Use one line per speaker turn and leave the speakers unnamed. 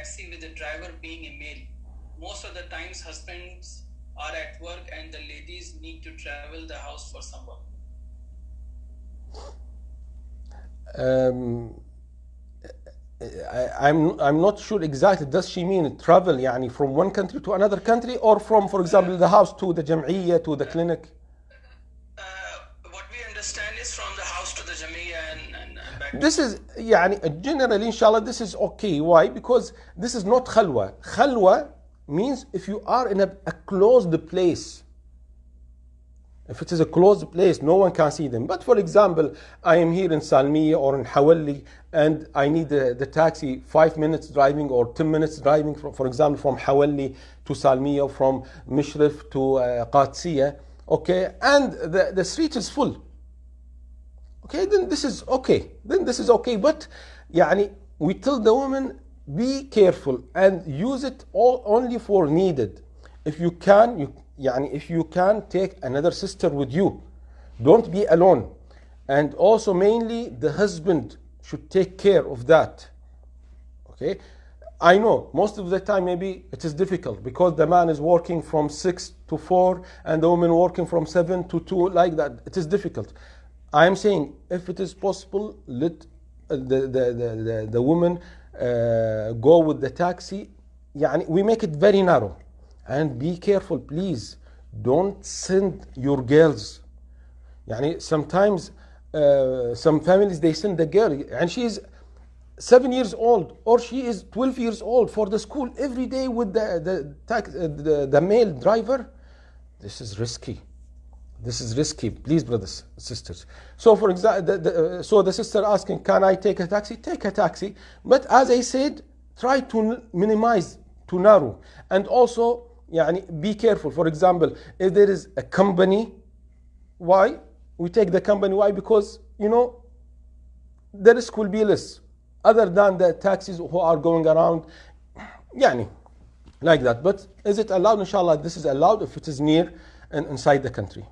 taxi with the driver being a male. Most of the times husbands are at work and the ladies need to travel the house for someone.
I'm not sure exactly. Does she mean travel يعني from one country to another country, or from, for example, the house to the jam'iyya, to the clinic?
What we understand is from the house to the jam'iyya and back.
This is يعني generally inshallah this is okay. Why? Because this is not khalwa. Khalwa means if you are in a closed place. If it is a closed place, no one can see them. But for example, I am here in Salmiya or in Hawali and I need the taxi 5 minutes driving or 10 minutes driving, for example, from Hawali to Salmiya, from Mishrif to Qadsiya, okay, and the street is full. Okay, then this is okay. But يعني, we tell the woman, be careful and use it only for needed. If you can, if you can, take another sister with you. Don't be alone. And also mainly the husband should take care of that. Okay? I know most of the time maybe it is difficult because the man is working from 6 to 4 and the woman working from 7 to 2, like that. It is difficult. I am saying if it is possible, let the woman go with the taxi. يعني, we make it very narrow. And be careful, please. Don't send your girls. يعني, sometimes some families, they send the girl and she is 7 years old or she is 12 years old for the school every day with the male driver. This is risky. Please, brothers, sisters. So for example, so the sister asking, can I take a taxi? Take a taxi. But as I said, try to minimize, to narrow. And also, يعني, be careful. For example, if there is a company, why? We take the company. Why? Because, the risk will be less. Other than the taxis who are going around, يعني, like that. But is it allowed? Inshallah, this is allowed if it is near and inside the country.